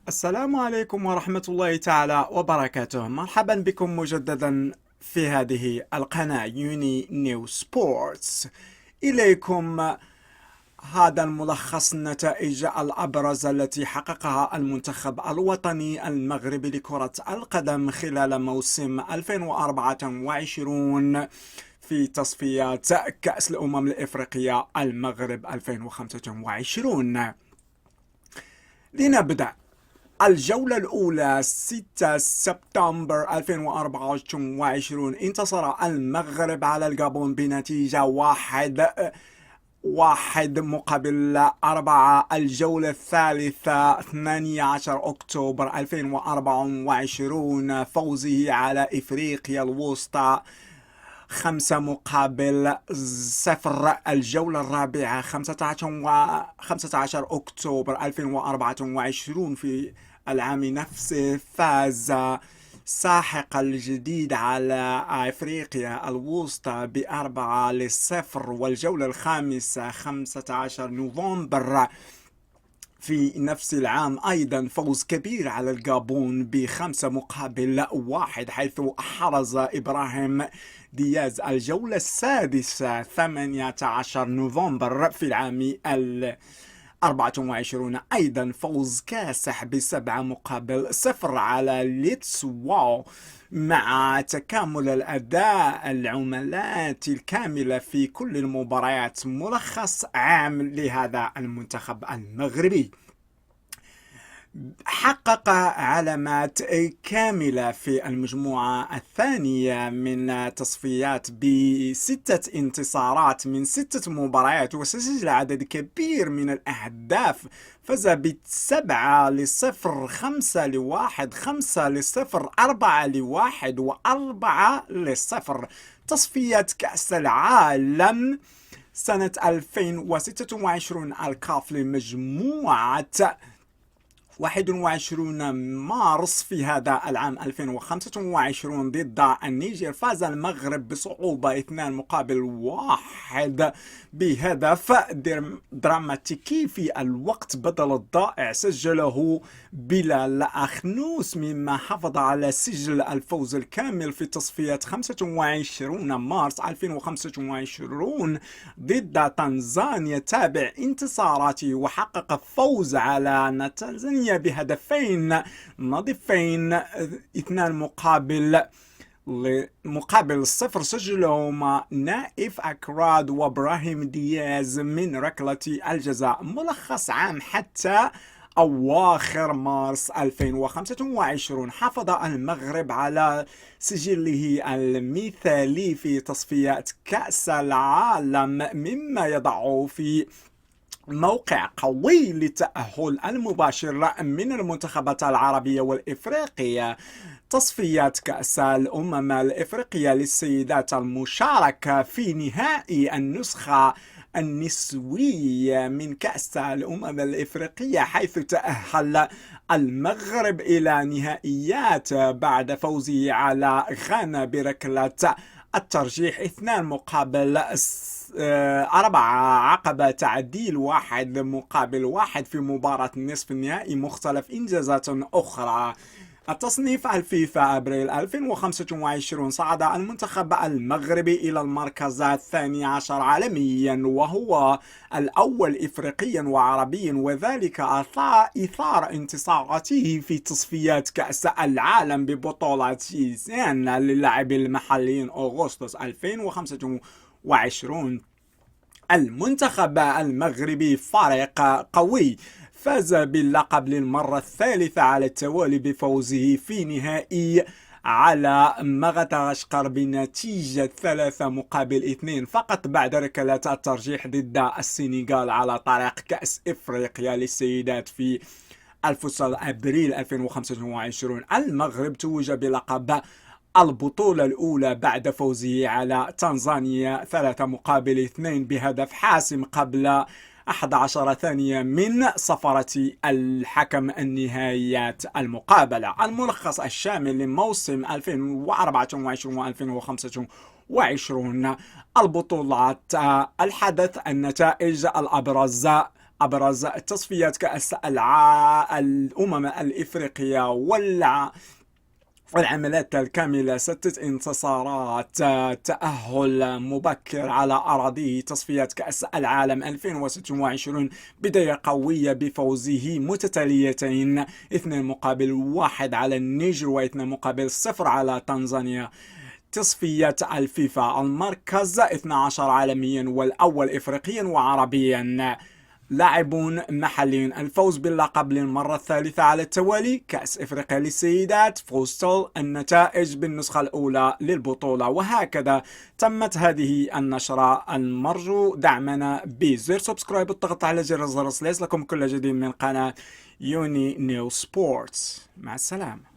السلام عليكم ورحمة الله تعالى وبركاته. مرحبا بكم مجددا في هذه القناة يوني نيو سبورتس. إليكم هذا الملخص النتائج الأبرز التي حققها المنتخب الوطني المغربي لكرة القدم خلال موسم 2024 في تصفيات كأس الأمم الإفريقية المغرب 2025. لنبدأ الجولة الأولى 6 سبتمبر 2024. انتصر المغرب على الغابون بنتيجة 1-1 مقابل 4. الجولة الثالثة 12 أكتوبر 2024، فوزه على إفريقيا الوسطى 5-0. الجولة الرابعة 15 أكتوبر 2024 في العام نفسه، فاز ساحق الجديد على إفريقيا الوسطى ب4-0. والجولة الخامسة 15 نوفمبر في نفس العام أيضا فوز كبير على الغابون ب5-1، حيث حرز إبراهيم دياز. الجولة السادسة 18 نوفمبر في العام 24 أيضا فوز كاسح ب7-0 على ليتس واو، مع تكامل الأداء العملات الكاملة في كل المباريات. ملخص عام لهذا المنتخب المغربي: حقق علامات كاملة في المجموعة الثانية من تصفيات ب6 انتصارات من 6 مباريات، وسجل عدد كبير من الأهداف. فاز ب7-0، 5-1، 5-0، 4-1 و4-0. تصفيات كأس العالم سنة 2026 الكاف لمجموعة 21 مارس في هذا العام 2025 ضد النيجر. فاز المغرب بصعوبة 2-1 بهدف دراماتيكي في الوقت بدل الضائع سجله بلال أخنوس، مما حافظ على سجل الفوز الكامل في تصفيات 25 مارس 2025 ضد تنزانيا. تابع انتصاراته وحقق فوز على تنزانيا بهدفين نظيفين، 2-0 سجلهما نايف أكراد وإبراهيم دياز من ركلة الجزاء. ملخص عام حتى أواخر مارس 2025: حافظ المغرب على سجله المثالي في تصفيات كأس العالم، مما يضعه في موقع قوي للتأهل المباشر من المنتخبات العربية والإفريقية. تصفيات كأس الأمم الإفريقية للسيدات المشاركة في نهائي النسخة النسوية من كأس الأمم الإفريقية، حيث تأهل المغرب إلى نهائيات بعد فوزه على غانا بركلة الترجيح 2-4، عقب تعديل 1-1 في مباراة نصف النهائي. مختلف إنجازات أخرى. التصنيف الفيفا أبريل 2025: صعد المنتخب المغربي إلى المركز 12 عالميا، وهو الأول إفريقيا وعربيا، وذلك إثار انتصاراته في تصفيات كأس العالم ببطولة شيزان للاعبين المحليين أغسطس 2025. المنتخب المغربي فريق قوي، فاز باللقب للمرة الثالثة على التوالي بفوزه في نهائي على مدغشقر بنتيجة 3-2 فقط، بعد ركلات الترجيح ضد السنغال على طريق كأس إفريقيا للسيدات في الفصل أبريل 2025. المغرب توج بلقب البطولة الأولى بعد فوزه على تنزانيا 3-2 بهدف حاسم قبل 11 ثانية من صفرة الحكم النهائيات المقابلة. الملخص الشامل لموسم 2024-2025: البطولات، الحدث، النتائج الأبرز، أبرز تصفيات كأس الأمم الإفريقية والعمليات الكاملة، 6 انتصارات، تأهل مبكر على أراضيه، تصفيات كأس العالم 2026 بداية قوية بفوزه متتاليتين 2-1 على النيجر و2-0 على تنزانيا. تصفية الفيفا المركز 12 عالميا والأول إفريقيا وعربيا. لاعبون محليون، الفوز باللقب للمرة الثالثة على التوالي، كأس إفريقيا للسيدات، فوستل النتائج بالنسخة الأولى للبطولة. وهكذا تمت هذه النشرة. المرجو دعمنا بزر سبسكرايب والضغط على جرس الجرس ليصلكم كل جديد من قناة يوني نيو سبورتس. مع السلامة.